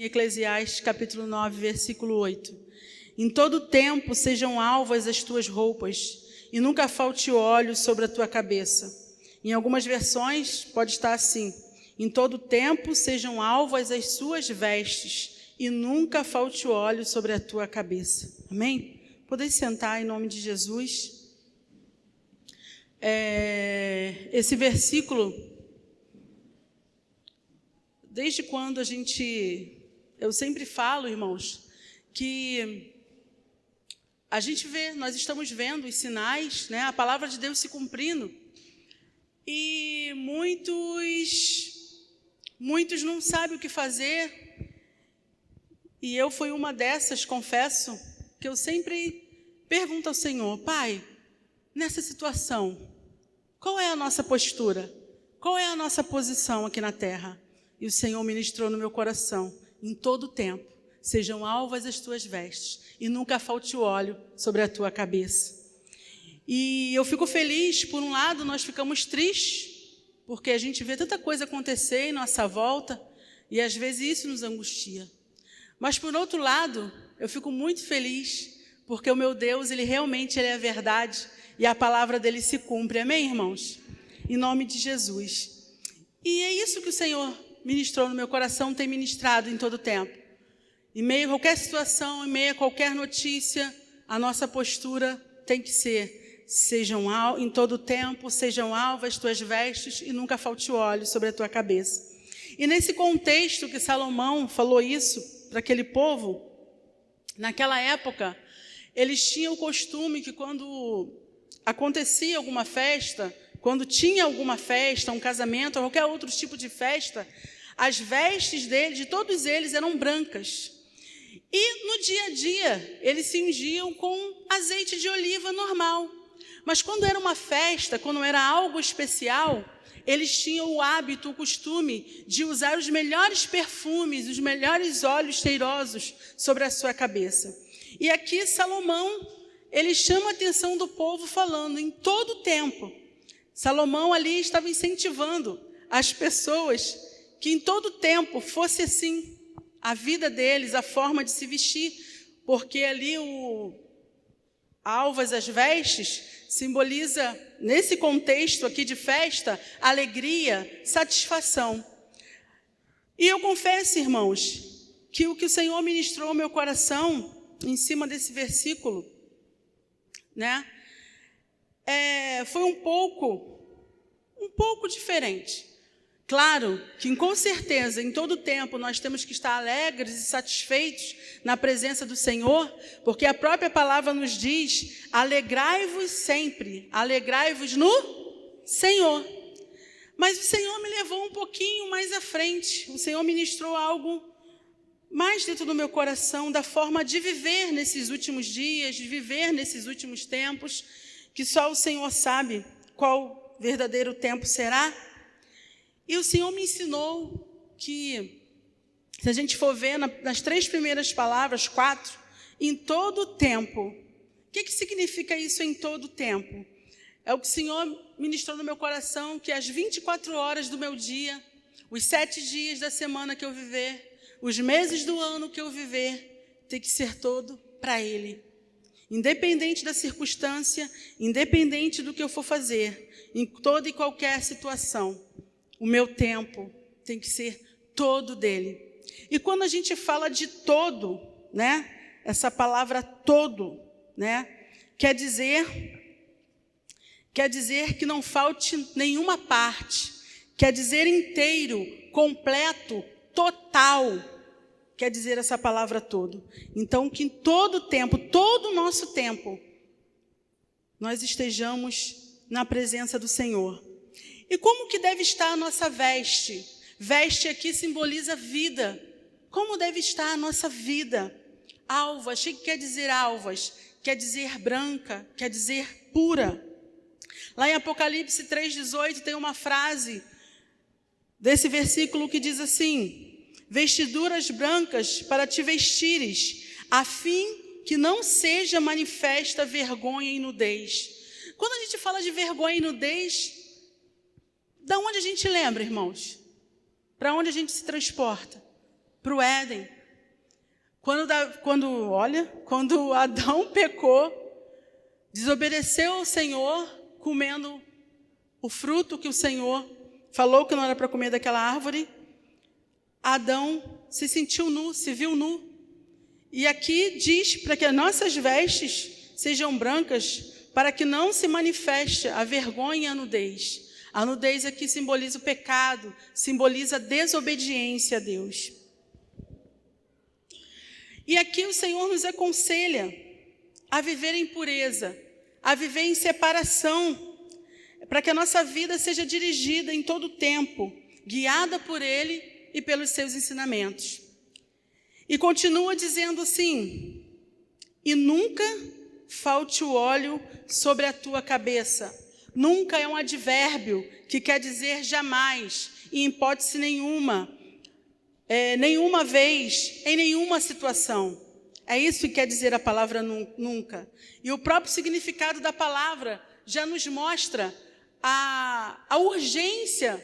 Eclesiastes capítulo 9, versículo 8. Em todo tempo sejam alvas as tuas roupas, e nunca falte óleo sobre a tua cabeça. Em algumas versões pode estar assim: em todo tempo sejam alvas as suas vestes, e nunca falte óleo sobre a tua cabeça. Amém? Podeis sentar em nome de Jesus. Esse versículo, desde quando eu sempre falo, irmãos, que a gente vê, nós estamos vendo os sinais, né, a palavra de Deus se cumprindo, e muitos não sabem o que fazer, e eu fui uma dessas, confesso, que eu sempre pergunto ao Senhor: Pai, nessa situação, qual é a nossa postura? Qual é a nossa posição aqui na terra? E o Senhor ministrou no meu coração: em todo tempo sejam alvas as tuas vestes, e nunca falte o óleo sobre a tua cabeça. E eu fico feliz. Por um lado, nós ficamos tristes, porque a gente vê tanta coisa acontecer em nossa volta, e às vezes isso nos angustia. Mas por outro lado, eu fico muito feliz, porque o meu Deus, Ele realmente é a verdade, e a palavra dEle se cumpre. Amém, irmãos? Em nome de Jesus. E é isso que o Senhor ministrou no meu coração, tem ministrado em todo o tempo. Em meio a qualquer situação, em meio a qualquer notícia, a nossa postura tem que ser: em todo o tempo, sejam alvas as tuas vestes, e nunca falte óleo sobre a tua cabeça. E nesse contexto que Salomão falou isso para aquele povo, naquela época, eles tinham o costume que quando acontecia alguma festa, quando tinha alguma festa, um casamento, ou qualquer outro tipo de festa, as vestes de todos eles eram brancas. E no dia a dia, eles se ungiam com azeite de oliva normal. Mas quando era uma festa, quando era algo especial, eles tinham o hábito, o costume de usar os melhores perfumes, os melhores óleos cheirosos sobre a sua cabeça. E aqui Salomão, ele chama a atenção do povo falando em todo o tempo. Salomão ali estava incentivando as pessoas que em todo o tempo fosse assim a vida deles, a forma de se vestir, porque ali alvas as vestes simboliza, nesse contexto aqui de festa, alegria, satisfação. E eu confesso, irmãos, que o Senhor ministrou ao meu coração em cima desse versículo, né, foi um pouco diferente. Claro que, com certeza, em todo tempo, nós temos que estar alegres e satisfeitos na presença do Senhor, porque a própria palavra nos diz: alegrai-vos sempre, alegrai-vos no Senhor. Mas o Senhor me levou um pouquinho mais à frente. O Senhor ministrou algo mais dentro do meu coração, da forma de viver nesses últimos dias, de viver nesses últimos tempos, que só o Senhor sabe qual verdadeiro tempo será. E o Senhor me ensinou que, se a gente for ver nas 3 primeiras palavras, 4, em todo o tempo. O que significa isso, em todo o tempo? É o que o Senhor ministrou no meu coração, que as 24 horas do meu dia, os 7 dias da semana que eu viver, os meses do ano que eu viver, tem que ser todo para Ele. Independente da circunstância, independente do que eu for fazer, em toda e qualquer situação, o meu tempo tem que ser todo dele. E quando a gente fala de todo, né, essa palavra todo, né, quer dizer que não falte nenhuma parte, quer dizer inteiro, completo, total, quer dizer essa palavra todo. Então, que em todo tempo, todo o nosso tempo, nós estejamos na presença do Senhor. E como que deve estar a nossa veste? Veste aqui simboliza vida. Como deve estar a nossa vida? Alvas, o que quer dizer alvas? Quer dizer branca, quer dizer pura. Lá em Apocalipse 3,18 tem uma frase desse versículo que diz assim: vestiduras brancas para te vestires, a fim que não seja manifesta vergonha e nudez. Quando a gente fala de vergonha e nudez, da onde a gente lembra, irmãos? Para onde a gente se transporta? para o Éden. Quando Adão pecou, desobedeceu ao Senhor, comendo o fruto que o Senhor falou que não era para comer daquela árvore, Adão se sentiu nu, se viu nu. E aqui diz para que as nossas vestes sejam brancas, para que não se manifeste a vergonha e a nudez. A nudez aqui simboliza o pecado, simboliza a desobediência a Deus. E aqui o Senhor nos aconselha a viver em pureza, a viver em separação, para que a nossa vida seja dirigida em todo o tempo, guiada por Ele e pelos seus ensinamentos. E continua dizendo assim: e nunca falte o óleo sobre a tua cabeça. Nunca é um advérbio que quer dizer jamais, em hipótese nenhuma, nenhuma vez, em nenhuma situação. É isso que quer dizer a palavra nunca. E o próprio significado da palavra já nos mostra a urgência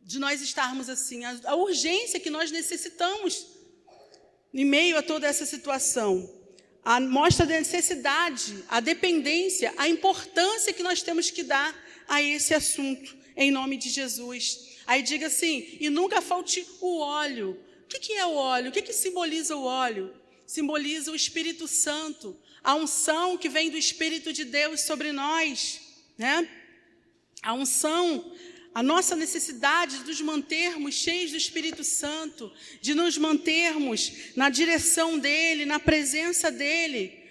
de nós estarmos assim, a urgência que nós necessitamos em meio a toda essa situação. Mostra a necessidade, a dependência, a importância que nós temos que dar a esse assunto, em nome de Jesus. Aí diga assim: e nunca falte o óleo. O que é o óleo? O que simboliza o óleo? Simboliza o Espírito Santo, a unção que vem do Espírito de Deus sobre nós, né? A unção, a nossa necessidade de nos mantermos cheios do Espírito Santo, de nos mantermos na direção dEle, na presença dEle,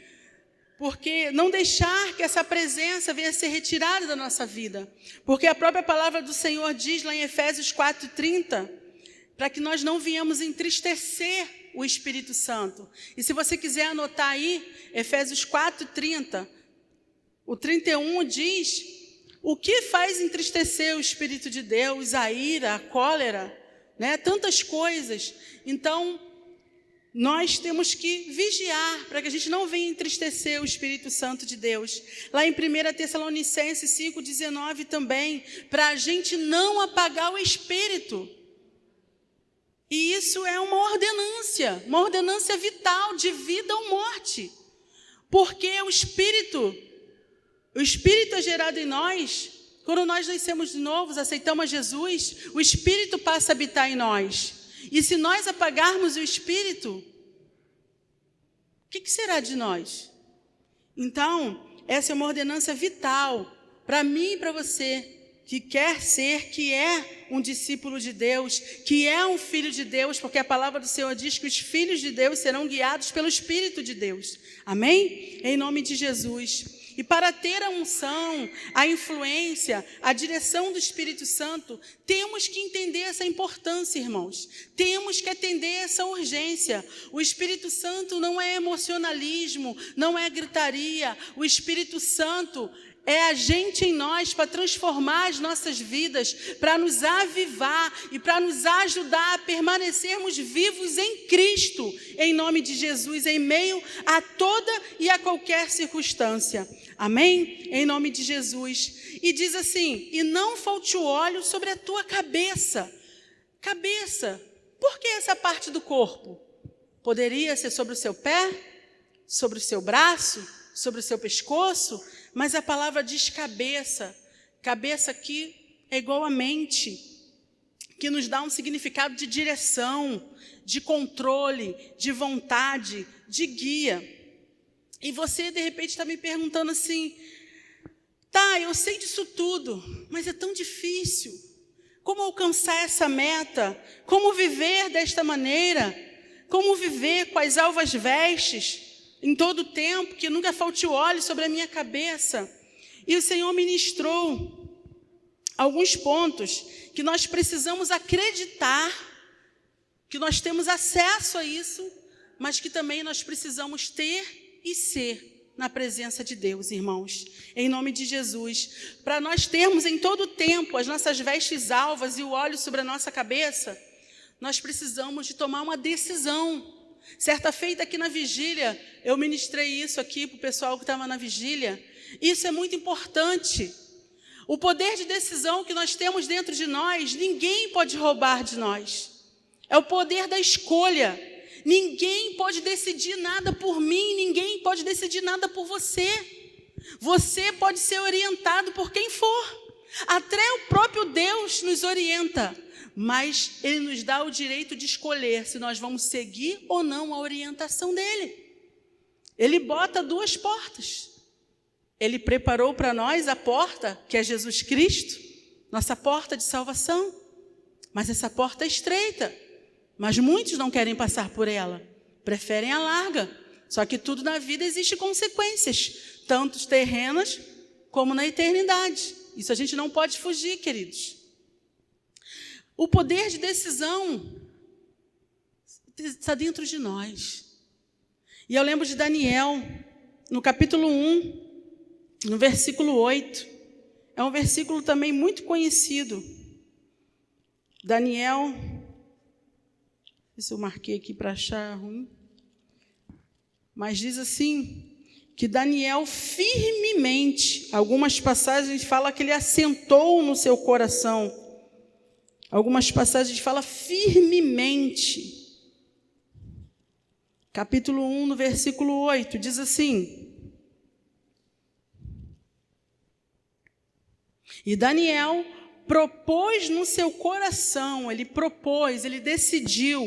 porque não deixar que essa presença venha a ser retirada da nossa vida, porque a própria palavra do Senhor diz lá em Efésios 4:30, para que nós não venhamos entristecer o Espírito Santo. E se você quiser anotar aí, Efésios 4:30, o 31 diz: o que faz entristecer o Espírito de Deus, a ira, a cólera, né? Tantas coisas. Então, nós temos que vigiar para que a gente não venha entristecer o Espírito Santo de Deus. Lá em 1 Tessalonicenses 5:19 também, para a gente não apagar o Espírito. E isso é uma ordenância vital, de vida ou morte. Porque o Espírito é gerado em nós. Quando nós nascemos de novo, aceitamos Jesus, o Espírito passa a habitar em nós. E se nós apagarmos o Espírito, o que será de nós? Então, essa é uma ordenança vital para mim e para você, que quer ser, que é um discípulo de Deus, que é um filho de Deus, porque a palavra do Senhor diz que os filhos de Deus serão guiados pelo Espírito de Deus. Amém? Em nome de Jesus. E para ter a unção, a influência, a direção do Espírito Santo, temos que entender essa importância, irmãos. Temos que atender essa urgência. O Espírito Santo não é emocionalismo, não é gritaria. O Espírito Santo é agente em nós para transformar as nossas vidas, para nos avivar e para nos ajudar a permanecermos vivos em Cristo, em nome de Jesus, em meio a toda e a qualquer circunstância. Amém? Em nome de Jesus. E diz assim: e não falte o óleo sobre a tua cabeça. Cabeça, por que essa parte do corpo? Poderia ser sobre o seu pé, sobre o seu braço, sobre o seu pescoço, mas a palavra diz cabeça. Cabeça aqui é igual a mente, que nos dá um significado de direção, de controle, de vontade, de guia. E você, de repente, está me perguntando assim: tá, eu sei disso tudo, mas é tão difícil. Como alcançar essa meta? Como viver desta maneira? Como viver com as alvas vestes em todo o tempo, que nunca falte o óleo sobre a minha cabeça? E o Senhor ministrou alguns pontos que nós precisamos acreditar, que nós temos acesso a isso, mas que também nós precisamos ter e ser na presença de Deus, irmãos, em nome de Jesus. Para nós termos em todo o tempo as nossas vestes alvas e o óleo sobre a nossa cabeça, nós precisamos de tomar uma decisão. Certa feita aqui na vigília, eu ministrei isso aqui para o pessoal que estava na vigília. Isso é muito importante. O poder de decisão que nós temos dentro de nós, ninguém pode roubar de nós. É o poder da escolha. Ninguém pode decidir nada por mim, ninguém pode decidir nada por você. Você pode ser orientado por quem for. Até o próprio Deus nos orienta, mas Ele nos dá o direito de escolher se nós vamos seguir ou não a orientação dEle. Ele bota 2 portas. Ele preparou para nós a porta, que é Jesus Cristo, nossa porta de salvação. Mas essa porta é estreita, mas muitos não querem passar por ela, preferem a larga. Só que tudo na vida existe consequências, tanto terrenas como na eternidade. Isso a gente não pode fugir, queridos. O poder de decisão está dentro de nós. E eu lembro de Daniel, no capítulo 1, no versículo 8. É um versículo também muito conhecido. Daniel, se eu marquei aqui para achar ruim. Mas diz assim, que Daniel firmemente, algumas passagens falam que ele assentou no seu coração. Algumas passagens falam firmemente. Capítulo 1, no versículo 8, diz assim: e Daniel propôs no seu coração, ele decidiu,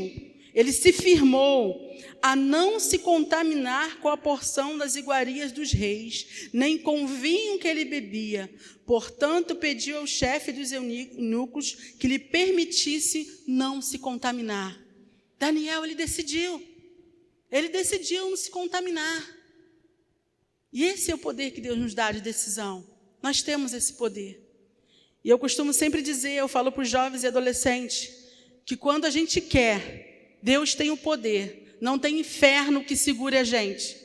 ele se firmou a não se contaminar com a porção das iguarias dos reis, nem com o vinho que ele bebia. Portanto, pediu ao chefe dos eunucos que lhe permitisse não se contaminar. Daniel, ele decidiu não se contaminar. E esse é o poder que Deus nos dá de decisão. Nós temos esse poder. E eu costumo sempre dizer, eu falo para os jovens e adolescentes, que quando a gente quer, Deus tem o poder. Não tem inferno que segure a gente.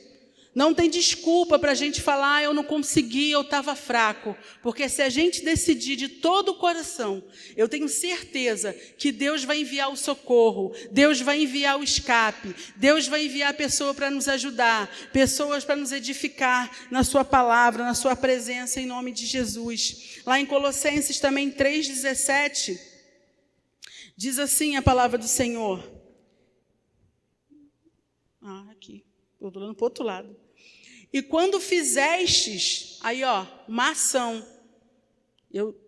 Não tem desculpa para a gente falar, eu não consegui, eu estava fraco. Porque se a gente decidir de todo o coração, eu tenho certeza que Deus vai enviar o socorro, Deus vai enviar o escape, Deus vai enviar a pessoa para nos ajudar, pessoas para nos edificar na sua palavra, na sua presença, em nome de Jesus. Lá em Colossenses também 3,17, diz assim a palavra do Senhor. Aqui, estou olhando para o outro lado. E quando fizestes, aí uma ação,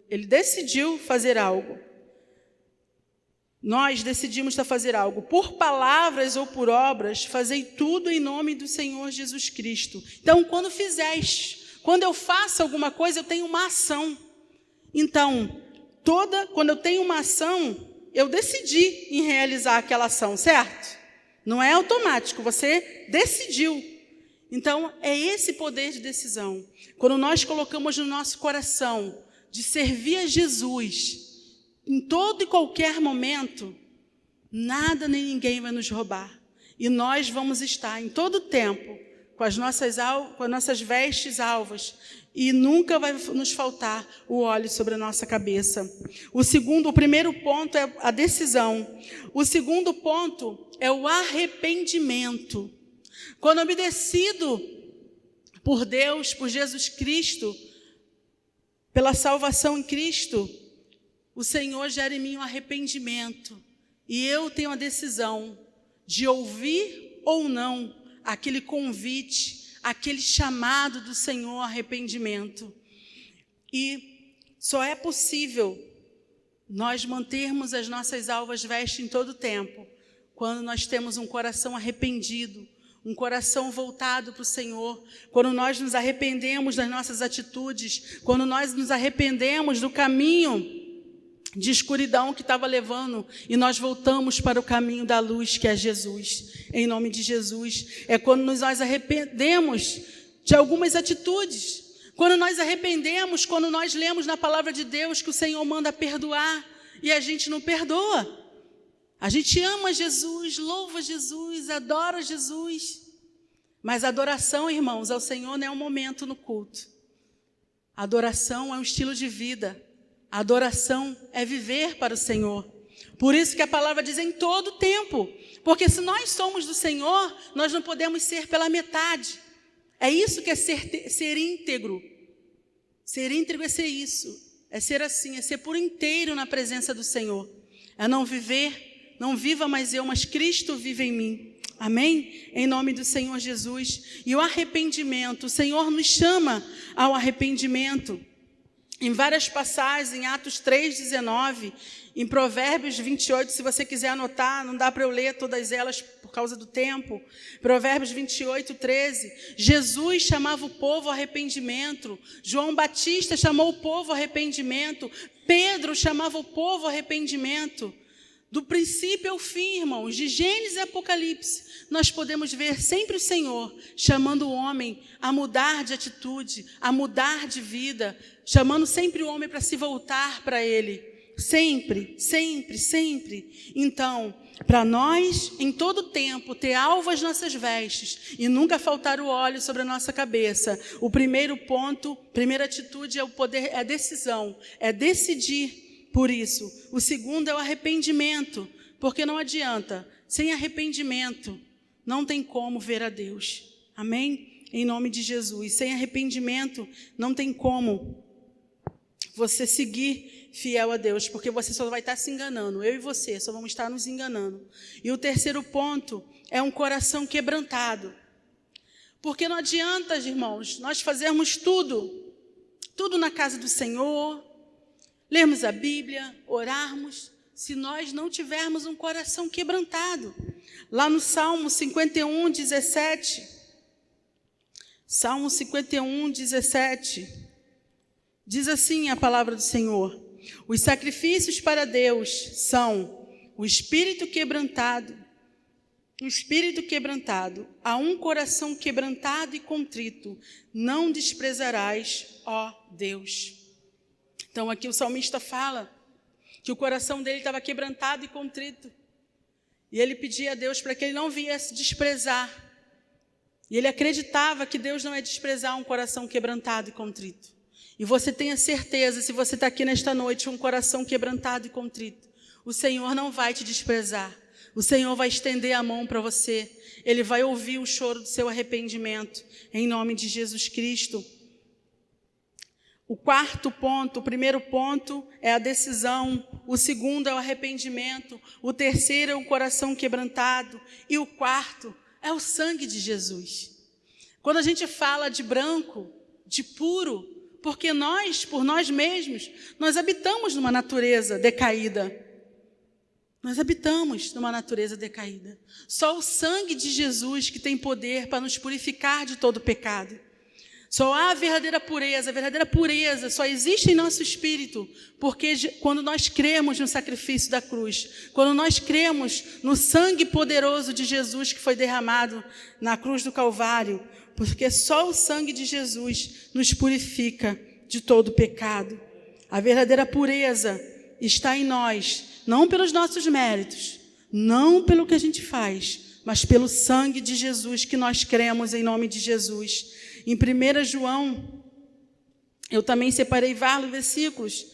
ele decidiu fazer algo. Nós decidimos fazer algo. Por palavras ou por obras, fazei tudo em nome do Senhor Jesus Cristo. Então, quando eu faço alguma coisa, eu tenho uma ação. Então, quando eu tenho uma ação, eu decidi em realizar aquela ação, certo? Não é automático, você decidiu. Então, é esse poder de decisão. Quando nós colocamos no nosso coração de servir a Jesus, em todo e qualquer momento, nada nem ninguém vai nos roubar. E nós vamos estar em todo tempo com as nossas vestes alvas, e nunca vai nos faltar o óleo sobre a nossa cabeça. O primeiro ponto é a decisão. O segundo ponto é o arrependimento. Quando eu me decido por Deus, por Jesus Cristo, pela salvação em Cristo, o Senhor gera em mim um arrependimento. E eu tenho a decisão de ouvir ou não aquele convite, aquele chamado do Senhor ao arrependimento. E só é possível nós mantermos as nossas alvas vestes em todo o tempo, quando nós temos um coração arrependido, um coração voltado para o Senhor, quando nós nos arrependemos das nossas atitudes, quando nós nos arrependemos do caminho de escuridão que estava levando, e nós voltamos para o caminho da luz, que é Jesus, em nome de Jesus. É quando nós arrependemos de algumas atitudes, quando nós arrependemos, quando nós lemos na palavra de Deus que o Senhor manda perdoar, e a gente não perdoa. A gente ama Jesus, louva Jesus, adora Jesus, mas a adoração, irmãos, ao Senhor não é um momento no culto. A adoração é um estilo de vida. A adoração é viver para o Senhor. Por isso que a palavra diz em todo tempo. Porque se nós somos do Senhor, nós não podemos ser pela metade. É isso que é ser íntegro. Ser íntegro é ser isso. É ser assim, é ser por inteiro na presença do Senhor. É não viver Não viva mais eu, mas Cristo vive em mim. Amém? Em nome do Senhor Jesus. E o arrependimento, o Senhor nos chama ao arrependimento. Em várias passagens, em Atos 3,19, em Provérbios 28, se você quiser anotar, não dá para eu ler todas elas por causa do tempo. Provérbios 28, 13. Jesus chamava o povo ao arrependimento. João Batista chamou o povo ao arrependimento. Pedro chamava o povo ao arrependimento. Do princípio ao fim, irmãos, de Gênesis e Apocalipse, nós podemos ver sempre o Senhor chamando o homem a mudar de atitude, a mudar de vida, chamando sempre o homem para se voltar para Ele. Sempre, sempre, sempre. Então, para nós, em todo tempo, ter alvo às nossas vestes e nunca faltar o óleo sobre a nossa cabeça, o primeiro ponto, primeira atitude é o poder, é a decisão, é decidir. Por isso, o segundo é o arrependimento, porque não adianta, sem arrependimento, não tem como ver a Deus. Amém? Em nome de Jesus. Sem arrependimento, não tem como você seguir fiel a Deus, porque você só vai estar se enganando. Eu e você só vamos estar nos enganando. E o terceiro ponto é um coração quebrantado. Porque não adianta, irmãos, nós fazermos tudo na casa do Senhor, lermos a Bíblia, orarmos, se nós não tivermos um coração quebrantado. Lá no Salmo 51, 17. Salmo 51, 17. Diz assim a palavra do Senhor: os sacrifícios para Deus são o espírito quebrantado, a um coração quebrantado e contrito, não desprezarás, ó Deus. Então aqui o salmista fala que o coração dele estava quebrantado e contrito. E ele pedia a Deus para que ele não viesse desprezar. E ele acreditava que Deus não é desprezar um coração quebrantado e contrito. E você tenha certeza, se você está aqui nesta noite, um coração quebrantado e contrito, o Senhor não vai te desprezar. O Senhor vai estender a mão para você. Ele vai ouvir o choro do seu arrependimento, em nome de Jesus Cristo. O quarto ponto, o primeiro ponto é a decisão, o segundo é o arrependimento, o terceiro é o coração quebrantado e o quarto é o sangue de Jesus. Quando a gente fala de branco, de puro, porque nós, por nós mesmos, nós habitamos numa natureza decaída. Nós habitamos numa natureza decaída. Só o sangue de Jesus que tem poder para nos purificar de todo pecado. Só há a verdadeira pureza só existe em nosso espírito, porque quando nós cremos no sacrifício da cruz, quando nós cremos no sangue poderoso de Jesus que foi derramado na cruz do Calvário, porque só o sangue de Jesus nos purifica de todo pecado. A verdadeira pureza está em nós, não pelos nossos méritos, não pelo que a gente faz, mas pelo sangue de Jesus que nós cremos em nome de Jesus. Em 1 João, eu também separei vários versículos,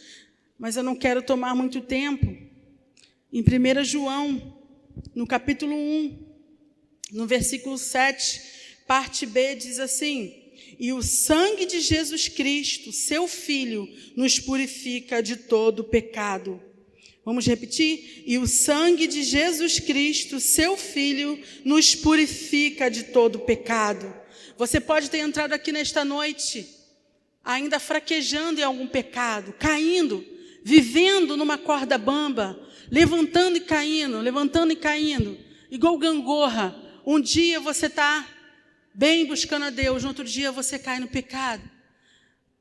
mas eu não quero tomar muito tempo. Em 1 João, no capítulo 1, no versículo 7, parte B, diz assim: e o sangue de Jesus Cristo, seu Filho, nos purifica de todo pecado. Vamos repetir? E o sangue de Jesus Cristo, seu Filho, nos purifica de todo pecado. Você pode ter entrado aqui nesta noite, ainda fraquejando em algum pecado, caindo, vivendo numa corda bamba, levantando e caindo, igual gangorra. Um dia você está bem buscando a Deus, no outro dia você cai no pecado.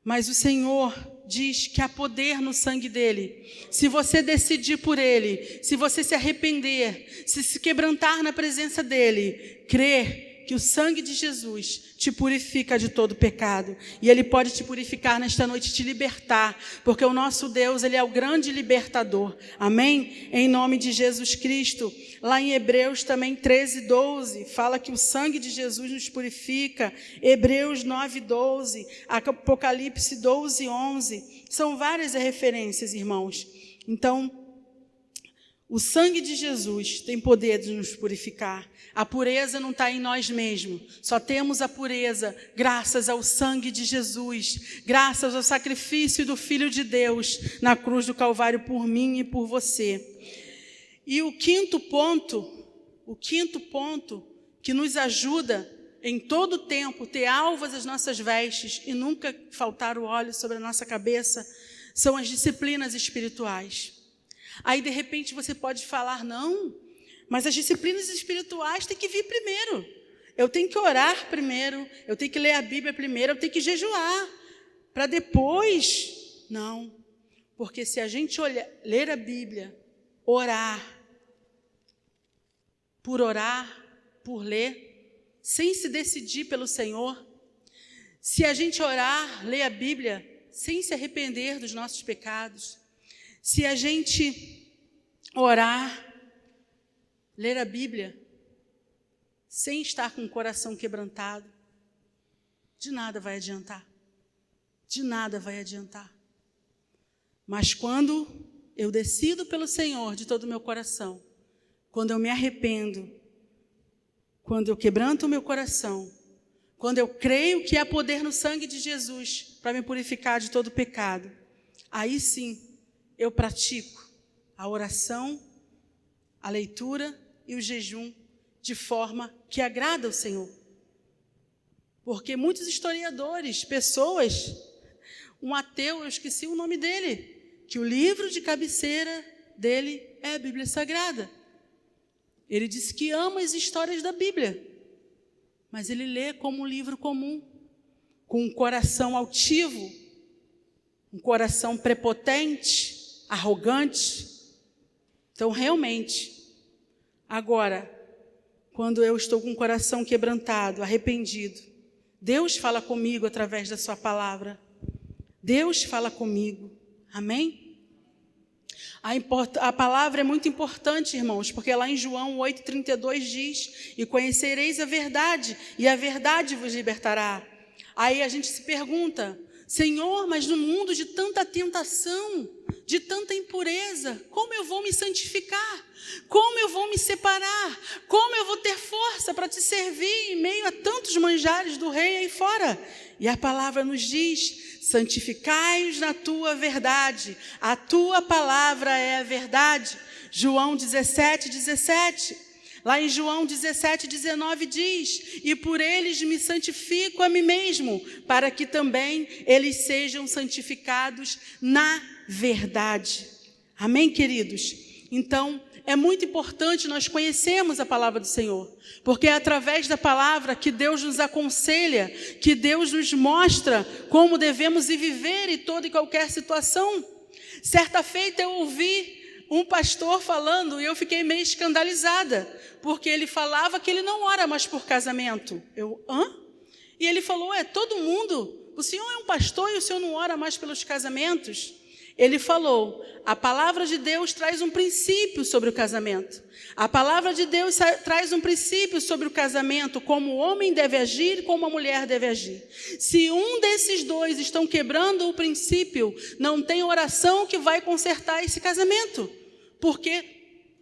Mas o Senhor diz que há poder no sangue dele. Se você decidir por ele, se você se arrepender, se quebrantar na presença dele, crer que o sangue de Jesus te purifica de todo pecado. E Ele pode te purificar nesta noite, te libertar, porque o nosso Deus, Ele é o grande libertador. Amém? Em nome de Jesus Cristo. Lá em Hebreus também 13:12, fala que o sangue de Jesus nos purifica. Hebreus 9:12, Apocalipse 12:11. São várias referências, irmãos. Então, o sangue de Jesus tem poder de nos purificar. A pureza não está em nós mesmos. Só temos a pureza graças ao sangue de Jesus. Graças ao sacrifício do Filho de Deus na cruz do Calvário por mim e por você. E o quinto ponto que nos ajuda em todo tempo ter alvas as nossas vestes e nunca faltar o óleo sobre a nossa cabeça, são as disciplinas espirituais. Aí, de repente, você pode falar, não, mas as disciplinas espirituais têm que vir primeiro. Eu tenho que orar primeiro, eu tenho que ler a Bíblia primeiro, eu tenho que jejuar, para depois. Não, porque se a gente ler a Bíblia, orar, por ler, sem se decidir pelo Senhor, se a gente orar, ler a Bíblia, sem se arrepender dos nossos pecados, se a gente orar, ler a Bíblia, sem estar com o coração quebrantado, de nada vai adiantar. De nada vai adiantar. Mas quando eu decido pelo Senhor de todo o meu coração, quando eu me arrependo, quando eu quebranto o meu coração, quando eu creio que há poder no sangue de Jesus para me purificar de todo pecado, aí sim eu pratico a oração, a leitura e o jejum de forma que agrada ao Senhor. Porque muitos historiadores, pessoas, um ateu, eu esqueci o nome dele, que o livro de cabeceira dele é a Bíblia Sagrada. Ele diz que ama as histórias da Bíblia, mas ele lê como um livro comum, com um coração altivo, um coração prepotente, arrogante. Então, realmente, agora, quando eu estou com o coração quebrantado, arrependido, Deus fala comigo através da sua palavra. Deus fala comigo. Amém? A palavra é muito importante, irmãos, porque lá em João 8,32 diz, e conhecereis a verdade, e a verdade vos libertará. Aí a gente se pergunta, Senhor, mas no mundo de tanta tentação, de tanta impureza, como eu vou me santificar? Como eu vou me separar? Como eu vou ter força para te servir em meio a tantos manjares do rei aí fora? E a palavra nos diz, santificai-os na tua verdade, a tua palavra é a verdade. João 17:17. Lá em João 17:19 diz, e por eles me santifico a mim mesmo, para que também eles sejam santificados na verdade. Amém, queridos? Então, é muito importante nós conhecermos a palavra do Senhor, porque é através da palavra que Deus nos aconselha, que Deus nos mostra como devemos viver em toda e qualquer situação. Certa feita eu ouvi um pastor falando e eu fiquei meio escandalizada, porque ele falava que ele não ora mais por casamento. E ele falou, todo mundo, o senhor é um pastor e o senhor não ora mais pelos casamentos? Ele falou, a palavra de Deus traz um princípio sobre o casamento. A palavra de Deus traz um princípio sobre o casamento, como o homem deve agir e como a mulher deve agir. Se um desses dois estão quebrando o princípio, não tem oração que vai consertar esse casamento. Porque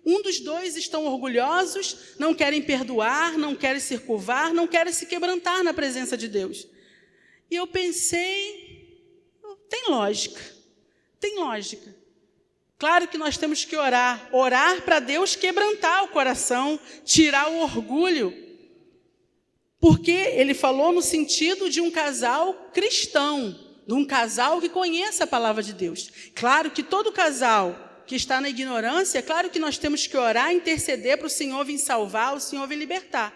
um dos dois estão orgulhosos, não querem perdoar, não querem se curvar, não querem se quebrantar na presença de Deus. E eu pensei, tem lógica. Tem lógica. Claro que nós temos que orar para Deus quebrantar o coração, tirar o orgulho. Porque ele falou no sentido de um casal cristão, de um casal que conheça a palavra de Deus. Claro que todo casal que está na ignorância, é claro que nós temos que orar, interceder para o Senhor vir salvar, o Senhor vir libertar.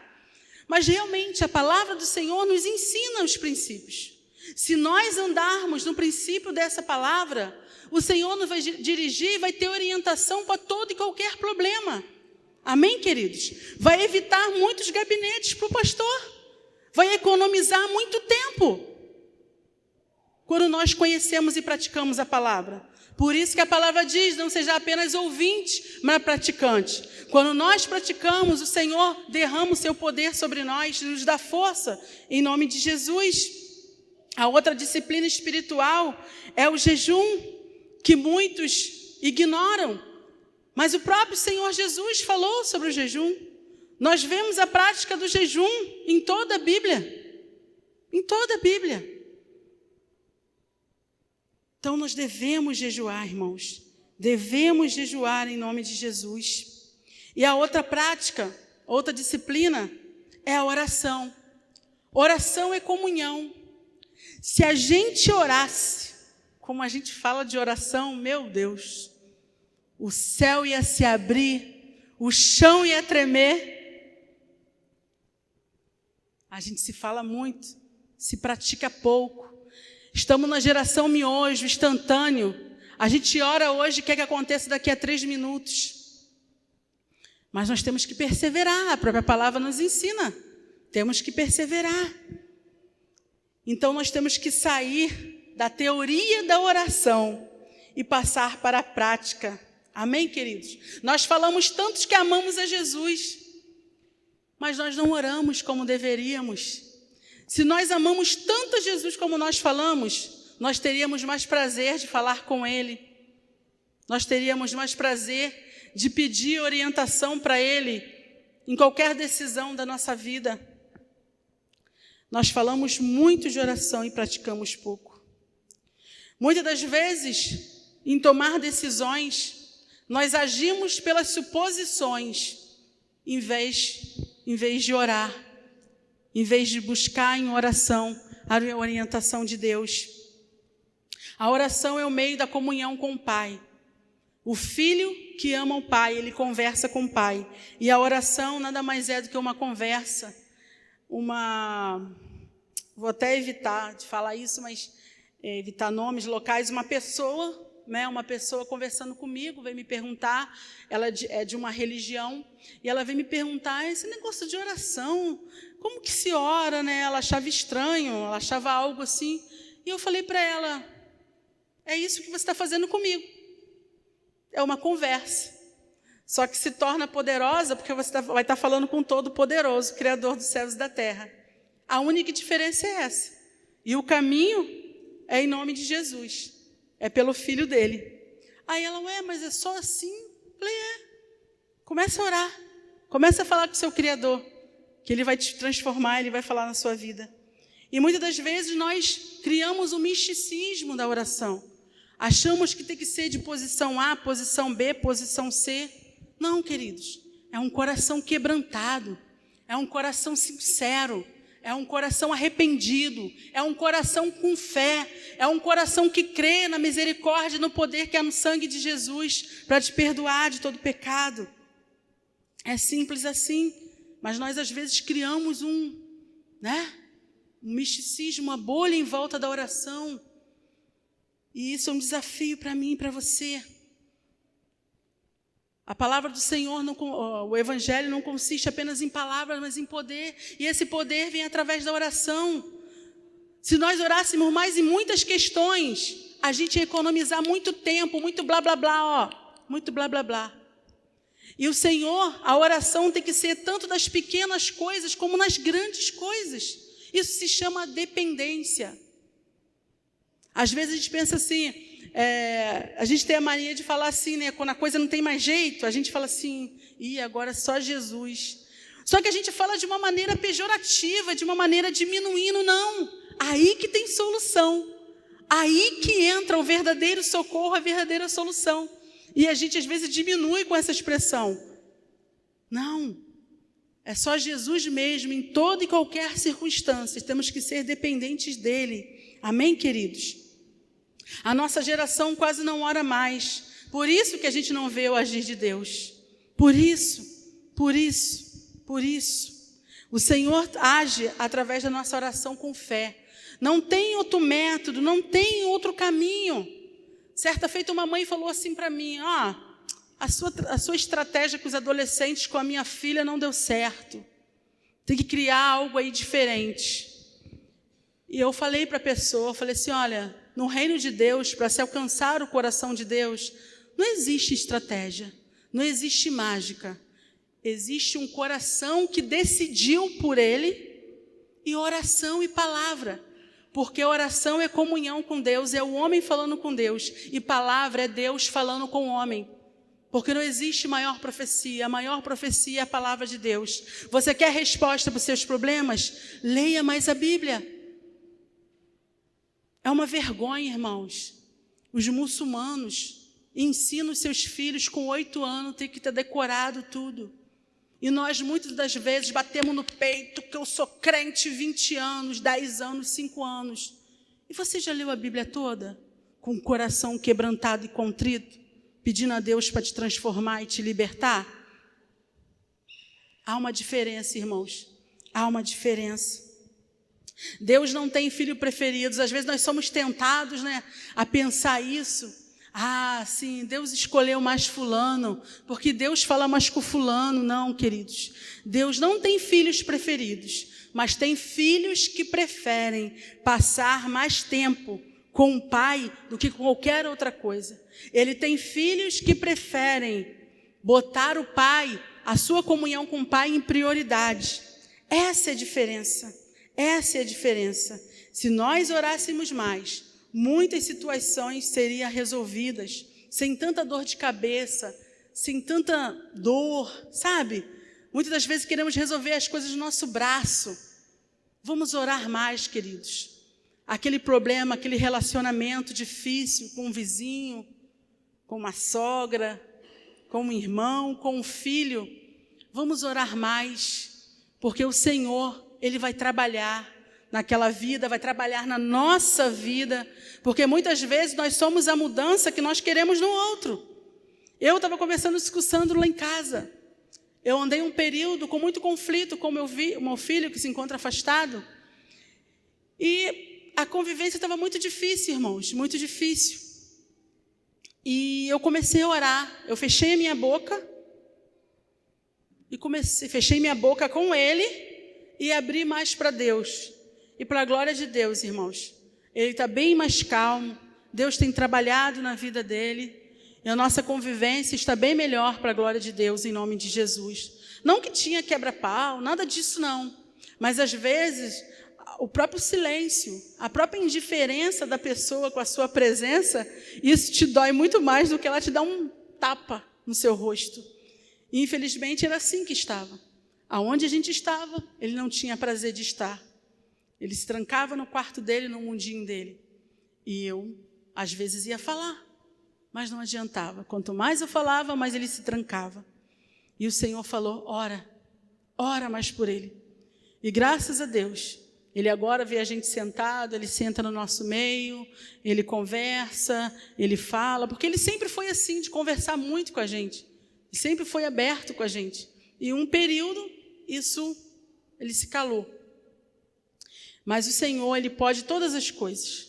Mas realmente a palavra do Senhor nos ensina os princípios. Se nós andarmos no princípio dessa palavra, o Senhor nos vai dirigir e vai ter orientação para todo e qualquer problema. Amém, queridos? Vai evitar muitos gabinetes para o pastor. Vai economizar muito tempo. Quando nós conhecemos e praticamos a palavra. Por isso que a palavra diz, não seja apenas ouvinte, mas praticante. Quando nós praticamos, o Senhor derrama o seu poder sobre nós, nos dá força, em nome de Jesus. A outra disciplina espiritual é o jejum, que muitos ignoram. Mas o próprio Senhor Jesus falou sobre o jejum. Nós vemos a prática do jejum em toda a Bíblia. Em toda a Bíblia. Então nós devemos jejuar, irmãos. Devemos jejuar em nome de Jesus. E a outra prática, outra disciplina, é a oração. Oração é comunhão. Se a gente orasse, como a gente fala de oração, meu Deus, o céu ia se abrir, o chão ia tremer. A gente se fala muito, se pratica pouco. Estamos na geração miojo, instantâneo. A gente ora hoje e quer que aconteça daqui a 3 minutos. Mas nós temos que perseverar, a própria palavra nos ensina. Temos que perseverar. Então nós temos que sair da teoria da oração e passar para a prática. Amém, queridos? Nós falamos tantos que amamos a Jesus, mas nós não oramos como deveríamos. Se nós amamos tanto a Jesus como nós falamos, nós teríamos mais prazer de falar com Ele. Nós teríamos mais prazer de pedir orientação para Ele em qualquer decisão da nossa vida. Nós falamos muito de oração e praticamos pouco. Muitas das vezes, em tomar decisões, nós agimos pelas suposições, em vez de orar, em vez de buscar em oração a orientação de Deus. A oração é o meio da comunhão com o Pai. O filho que ama o Pai, ele conversa com o Pai. E a oração nada mais é do que uma conversa, vou até evitar de falar isso, mas evitar nomes, locais, uma pessoa conversando comigo, veio me perguntar, ela é de uma religião, e ela veio me perguntar, esse negócio de oração, como que se ora, né? Ela achava estranho, ela achava algo assim, e eu falei para ela, é isso que você está fazendo comigo, é uma conversa, só que se torna poderosa, porque você vai estar falando com o Todo-Poderoso, Criador dos céus e da terra. A única diferença é essa, e o caminho é em nome de Jesus, é pelo Filho dele. Aí ela, mas é só assim? Eu falei, começa a orar, começa a falar com o seu Criador, que Ele vai te transformar, Ele vai falar na sua vida. E muitas das vezes nós criamos um misticismo da oração, achamos que tem que ser de posição A, posição B, posição C. Não, queridos, é um coração quebrantado, é um coração sincero, é um coração arrependido, é um coração com fé, é um coração que crê na misericórdia e no poder que há no sangue de Jesus para te perdoar de todo pecado. É simples assim, mas nós às vezes criamos um misticismo, uma bolha em volta da oração. E isso é um desafio para mim e para você. A palavra do Senhor, o Evangelho não consiste apenas em palavras, mas em poder. E esse poder vem através da oração. Se nós orássemos mais em muitas questões, a gente ia economizar muito tempo, muito blá, blá, blá, muito blá, blá, blá. E o Senhor, a oração tem que ser tanto das pequenas coisas como nas grandes coisas. Isso se chama dependência. Às vezes a gente pensa assim, a gente tem a mania de falar assim, né? Quando a coisa não tem mais jeito, a gente fala assim, agora só Jesus. Só que a gente fala de uma maneira pejorativa, de uma maneira diminuindo, não. Aí que tem solução. Aí que entra o verdadeiro socorro, a verdadeira solução. E a gente às vezes diminui com essa expressão. Não. É só Jesus mesmo, em toda e qualquer circunstância. Temos que ser dependentes dele. Amém, queridos? A nossa geração quase não ora mais. Por isso que a gente não vê o agir de Deus. Por isso. O Senhor age através da nossa oração com fé. Não tem outro método, não tem outro caminho. Certa feita uma mãe falou assim para mim, a sua estratégia com os adolescentes, com a minha filha, não deu certo. Tem que criar algo aí diferente. E eu falei para a pessoa, falei assim, olha, no reino de Deus, para se alcançar o coração de Deus, não existe estratégia, não existe mágica. Existe um coração que decidiu por Ele, e oração e palavra. Porque oração é comunhão com Deus, é o homem falando com Deus, e palavra é Deus falando com o homem. Porque não existe maior profecia, a maior profecia é a palavra de Deus. Você quer resposta para os seus problemas? Leia mais a Bíblia. É uma vergonha, irmãos. Os muçulmanos, ensina os seus filhos com 8 anos, tem que ter decorado tudo. E nós, muitas das vezes, batemos no peito que eu sou crente 20 anos, 10 anos, 5 anos. E você já leu a Bíblia toda? Com o coração quebrantado e contrito, pedindo a Deus para te transformar e te libertar? Há uma diferença, irmãos. Há uma diferença. Deus não tem filho preferidos. Às vezes nós somos tentados, né, a pensar isso. Sim, Deus escolheu mais fulano, porque Deus fala mais com fulano. Não, queridos. Deus não tem filhos preferidos, mas tem filhos que preferem passar mais tempo com o pai do que com qualquer outra coisa. Ele tem filhos que preferem botar o pai, a sua comunhão com o pai em prioridade. Essa é a diferença. Essa é a diferença. Se nós orássemos mais, muitas situações seriam resolvidas, sem tanta dor de cabeça, sem tanta dor, sabe? Muitas das vezes queremos resolver as coisas no nosso braço. Vamos orar mais, queridos. Aquele problema, aquele relacionamento difícil com um vizinho, com uma sogra, com um irmão, com um filho. Vamos orar mais, porque o Senhor, Ele vai trabalhar naquela vida, vai trabalhar na nossa vida, porque muitas vezes nós somos a mudança que nós queremos no outro. Eu estava conversando isso com o Sandro lá em casa. Eu andei um período com muito conflito com o meu filho, que se encontra afastado, e a convivência estava muito difícil, irmãos, muito difícil. E eu comecei a orar, eu fechei a minha boca, fechei minha boca com ele, e abri mais para Deus. E para a glória de Deus, irmãos, ele está bem mais calmo. Deus tem trabalhado na vida dele. E a nossa convivência está bem melhor para a glória de Deus, em nome de Jesus. Não que tinha quebra-pau, nada disso não. Mas às vezes, o próprio silêncio, a própria indiferença da pessoa com a sua presença, isso te dói muito mais do que ela te dar um tapa no seu rosto. E infelizmente era assim que estava. Aonde a gente estava, ele não tinha prazer de estar. Ele se trancava no quarto dele, no mundinho dele. E eu, às vezes, ia falar, mas não adiantava. Quanto mais eu falava, mais ele se trancava. E o Senhor falou, ora mais por ele. E graças a Deus, ele agora vê a gente sentado, ele senta no nosso meio, ele conversa, ele fala, porque ele sempre foi assim, de conversar muito com a gente. Ele sempre foi aberto com a gente. E um período, ele se calou. Mas o Senhor, Ele pode todas as coisas.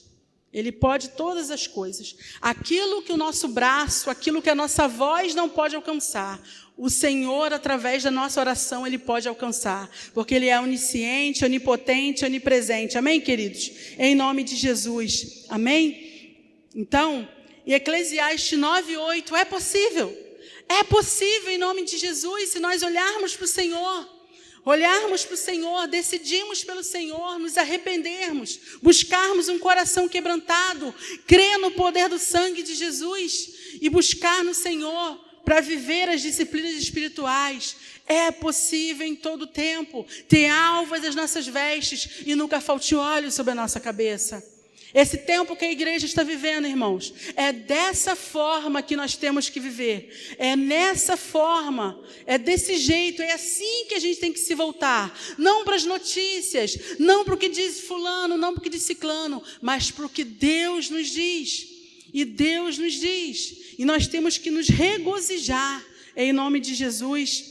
Ele pode todas as coisas. Aquilo que o nosso braço, aquilo que a nossa voz não pode alcançar, o Senhor, através da nossa oração, Ele pode alcançar. Porque Ele é onisciente, onipotente, onipresente. Amém, queridos? Em nome de Jesus. Amém? Então, em Eclesiastes 9:8, é possível. É possível em nome de Jesus, se nós olharmos para o Senhor. Olharmos para o Senhor, decidimos pelo Senhor, nos arrependermos, buscarmos um coração quebrantado, crer no poder do sangue de Jesus e buscar no Senhor para viver as disciplinas espirituais. É possível em todo tempo ter alvas as nossas vestes e nunca falte óleo sobre a nossa cabeça. Esse tempo que a igreja está vivendo, irmãos, é dessa forma que nós temos que viver. É nessa forma, é desse jeito, é assim que a gente tem que se voltar. Não para as notícias, não para o que diz fulano, não para o que diz ciclano, mas para o que Deus nos diz. E Deus nos diz. E nós temos que nos regozijar em nome de Jesus.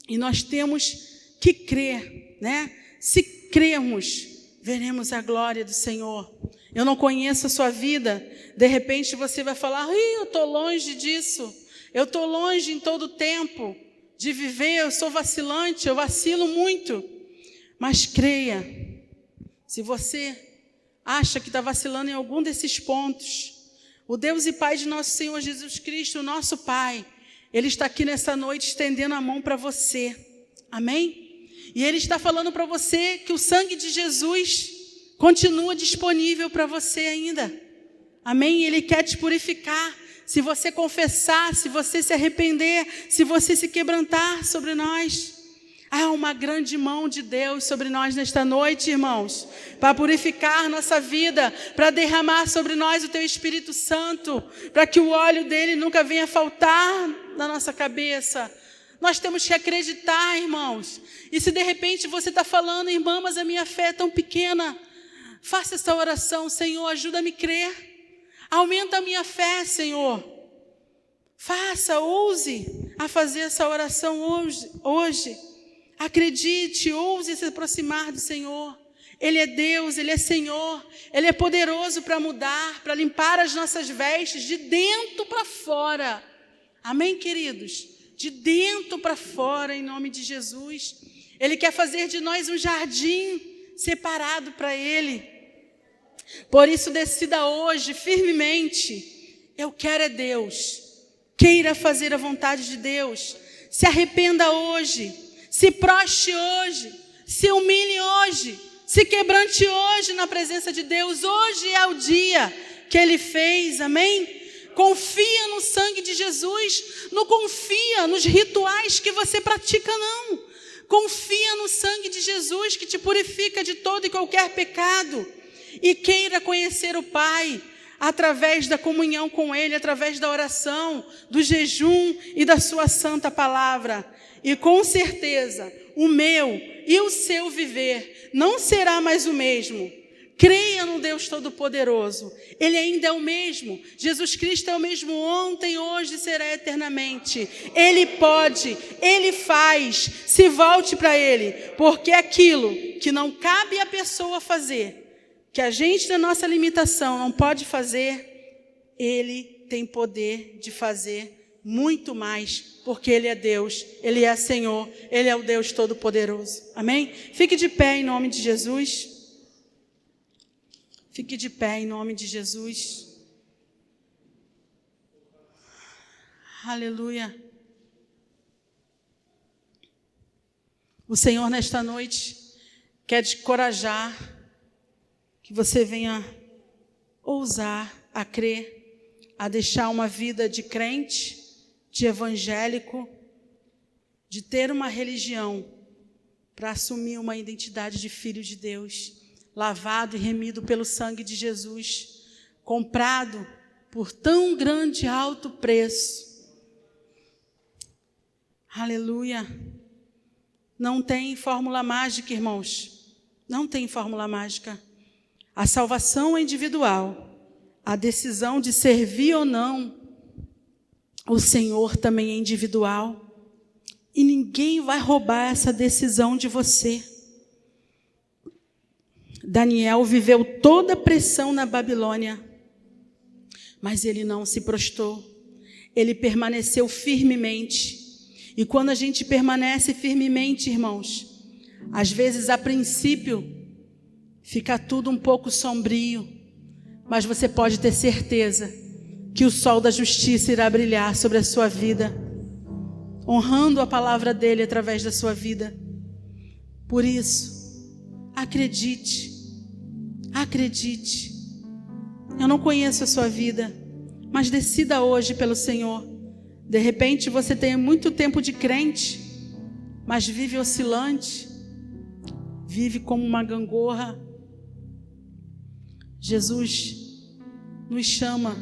E nós temos que crer, né? Se crermos, veremos a glória do Senhor. Eu não conheço a sua vida, de repente você vai falar, eu estou longe disso, eu estou longe em todo o tempo de viver, eu sou vacilante, eu vacilo muito. Mas creia, se você acha que está vacilando em algum desses pontos, o Deus e Pai de nosso Senhor Jesus Cristo, o nosso Pai, Ele está aqui nessa noite estendendo a mão para você, amém? E Ele está falando para você que o sangue de Jesus continua disponível para você ainda. Amém? Ele quer te purificar. Se você confessar, se você se arrepender, se você se quebrantar sobre nós. Há uma grande mão de Deus sobre nós nesta noite, irmãos, para purificar nossa vida, para derramar sobre nós o Teu Espírito Santo, para que o óleo dele nunca venha faltar na nossa cabeça. Nós temos que acreditar, irmãos. E se de repente você está falando, irmã, mas a minha fé é tão pequena, faça essa oração: Senhor, ajuda-me a crer, aumenta a minha fé, Senhor. Faça, ouse a fazer essa oração hoje. Acredite, ouse se aproximar do Senhor. Ele é Deus, Ele é Senhor, Ele é poderoso para mudar, para limpar as nossas vestes de dentro para fora. Amém, queridos? De dentro para fora, em nome de Jesus. Ele quer fazer de nós um jardim separado para Ele. Por isso, decida hoje, firmemente: eu quero é Deus. Queira fazer a vontade de Deus. Se arrependa hoje. Se prostre hoje, se humilhe hoje, se quebrante hoje na presença de Deus. Hoje é o dia que Ele fez, amém? Confia no sangue de Jesus, não confia nos rituais que você pratica, não. Confia no sangue de Jesus que te purifica de todo e qualquer pecado. E queira conhecer o Pai através da comunhão com Ele, através da oração, do jejum e da sua santa palavra. E com certeza, o meu e o seu viver não será mais o mesmo. Creia no Deus Todo-Poderoso. Ele ainda é o mesmo. Jesus Cristo é o mesmo ontem, hoje e será eternamente. Ele pode, Ele faz. Se volte para Ele. Porque aquilo que não cabe à pessoa fazer, que a gente, na nossa limitação, não pode fazer, Ele tem poder de fazer muito mais, porque Ele é Deus, Ele é Senhor, Ele é o Deus Todo-Poderoso. Amém? Fique de pé em nome de Jesus. Fique de pé em nome de Jesus. Aleluia. O Senhor, nesta noite, quer te encorajar, que você venha ousar a crer, a deixar uma vida de crente, de evangélico, de ter uma religião, para assumir uma identidade de filho de Deus, lavado e remido pelo sangue de Jesus, comprado por tão grande e alto preço. Aleluia. Não tem fórmula mágica, irmãos. Não tem fórmula mágica. A salvação é individual. A decisão de servir ou não o Senhor também é individual. E ninguém vai roubar essa decisão de você. Daniel viveu toda a pressão na Babilônia, mas ele não se prostrou. Ele permaneceu firmemente. E quando a gente permanece firmemente, irmãos, às vezes, a princípio, fica tudo um pouco sombrio, mas você pode ter certeza que o sol da justiça irá brilhar sobre a sua vida, honrando a palavra dele através da sua vida. Por isso, acredite, acredite. Eu não conheço a sua vida, mas decida hoje pelo Senhor. De repente você tem muito tempo de crente, mas vive oscilante, vive como uma gangorra. Jesus nos chama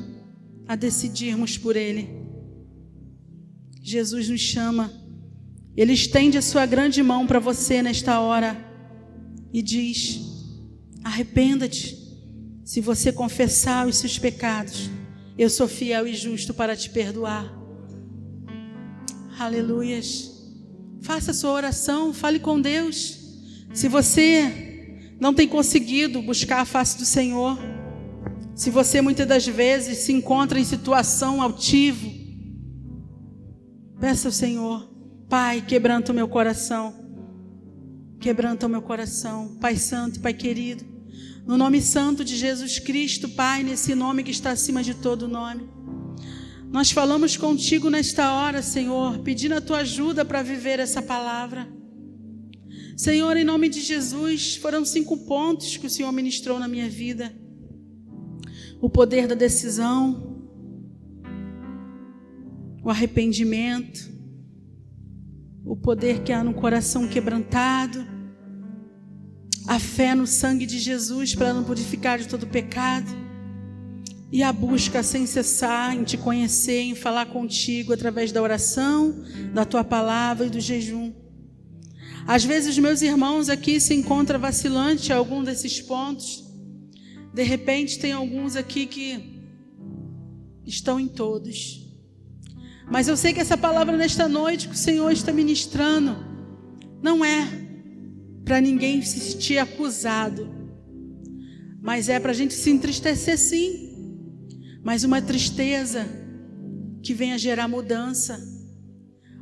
a decidirmos por Ele. Jesus nos chama. Ele estende a sua grande mão para você nesta hora e diz: arrependa-te. Se você confessar os seus pecados, eu sou fiel e justo para te perdoar. Aleluias. Faça a sua oração, fale com Deus. Se você não tem conseguido buscar a face do Senhor, se você muitas das vezes se encontra em situação altiva, peça ao Senhor: Pai, quebranta o meu coração. Quebranta o meu coração. Pai santo, Pai querido, no nome santo de Jesus Cristo, Pai, nesse nome que está acima de todo nome, nós falamos contigo nesta hora, Senhor, pedindo a tua ajuda para viver essa palavra. Senhor, em nome de Jesus, foram 5 pontos que o Senhor ministrou na minha vida. O poder da decisão, o arrependimento, o poder que há no coração quebrantado, a fé no sangue de Jesus para nos purificar de todo pecado, e a busca sem cessar em te conhecer, em falar contigo através da oração, da tua palavra e do jejum. Às vezes os meus irmãos aqui se encontram vacilantes a algum desses pontos. De repente tem alguns aqui que estão em todos. Mas eu sei que essa palavra nesta noite que o Senhor está ministrando não é para ninguém se sentir acusado, mas é para a gente se entristecer sim, mas uma tristeza que venha gerar mudança,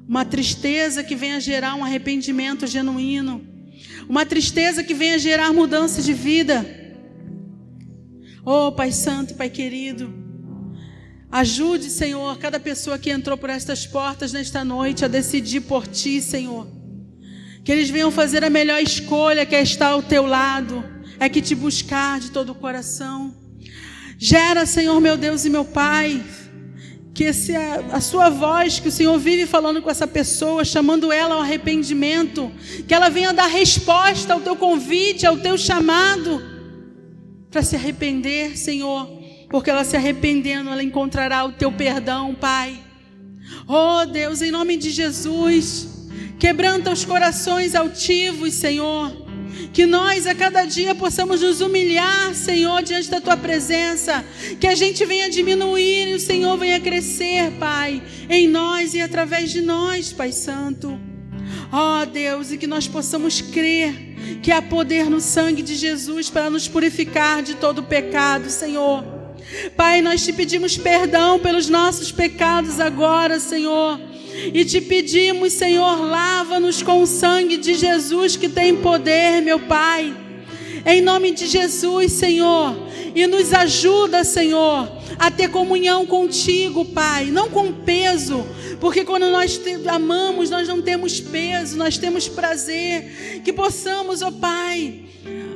uma tristeza que venha gerar um arrependimento genuíno, uma tristeza que venha gerar mudança de vida. Oh Pai Santo, Pai querido, ajude, Senhor, cada pessoa que entrou por estas portas nesta noite a decidir por Ti, Senhor. Que eles venham fazer a melhor escolha, que é estar ao Teu lado, é que Te buscar de todo o coração. Gera, Senhor, meu Deus e meu Pai, que a Sua voz, que o Senhor vive falando com essa pessoa, chamando ela ao arrependimento, que ela venha dar resposta ao Teu convite, ao Teu chamado, para se arrepender, Senhor. Porque ela se arrependendo, ela encontrará o Teu perdão, Pai. Oh Deus, em nome de Jesus, quebranta os corações altivos, Senhor. Que nós a cada dia possamos nos humilhar, Senhor, diante da Tua presença. Que a gente venha diminuir e o Senhor venha crescer, Pai, em nós e através de nós, Pai Santo. Oh Deus, e que nós possamos crer que há poder no sangue de Jesus para nos purificar de todo pecado, Senhor. Pai, nós Te pedimos perdão pelos nossos pecados agora, Senhor. E Te pedimos, Senhor, lava-nos com o sangue de Jesus que tem poder, meu Pai. Em nome de Jesus, Senhor. E nos ajuda, Senhor, a ter comunhão contigo, Pai. Não com peso, porque quando nós amamos, nós não temos peso, nós temos prazer. Que possamos, ó Pai,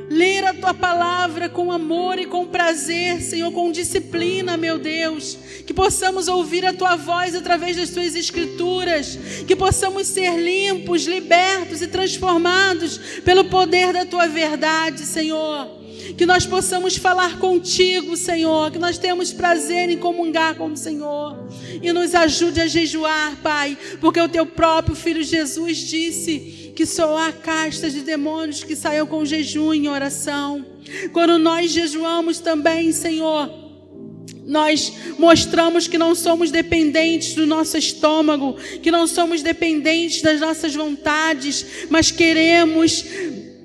ler a Tua palavra com amor e com prazer, Senhor, com disciplina, meu Deus. Que possamos ouvir a Tua voz através das Tuas escrituras. Que possamos ser limpos, libertos e transformados pelo poder da Tua verdade, Senhor. Que nós possamos falar contigo, Senhor. Que nós tenhamos prazer em comungar com o Senhor. E nos ajude a jejuar, Pai. Porque o Teu próprio Filho Jesus disse que só há castas de demônios que saiam com jejum e oração. Quando nós jejuamos também, Senhor, nós mostramos que não somos dependentes do nosso estômago, que não somos dependentes das nossas vontades, mas queremos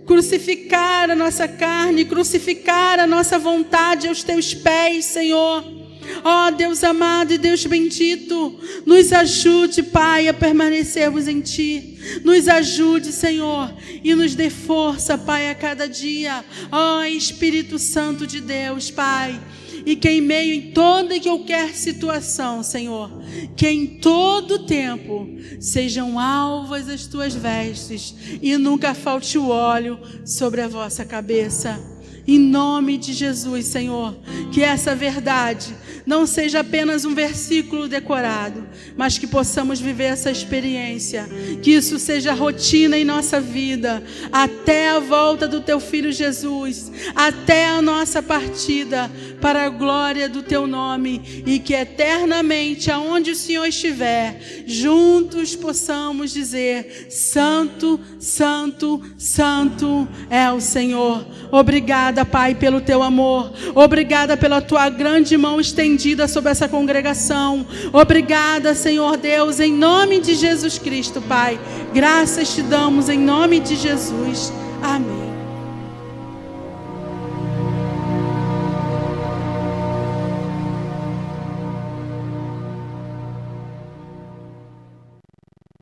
crucificar a nossa carne, crucificar a nossa vontade aos Teus pés, Senhor. Ó Deus amado e Deus bendito, nos ajude, Pai, a permanecermos em Ti. Nos ajude, Senhor, e nos dê força, Pai, a cada dia. Ó Espírito Santo de Deus, Pai. E que em meio em toda e qualquer situação, Senhor, que em todo tempo sejam alvas as Tuas vestes e nunca falte o óleo sobre a vossa cabeça. Em nome de Jesus, Senhor, que essa verdade não seja apenas um versículo decorado, mas que possamos viver essa experiência, que isso seja rotina em nossa vida, até a volta do Teu Filho Jesus, até a nossa partida, para a glória do Teu nome, e que eternamente, aonde o Senhor estiver, juntos possamos dizer: Santo, Santo, Santo é o Senhor. Obrigada, Pai, pelo Teu amor. Obrigada pela Tua grande mão estendida sobre essa congregação. Obrigada, Senhor Deus, em nome de Jesus Cristo, Pai. Graças Te damos em nome de Jesus. Amém.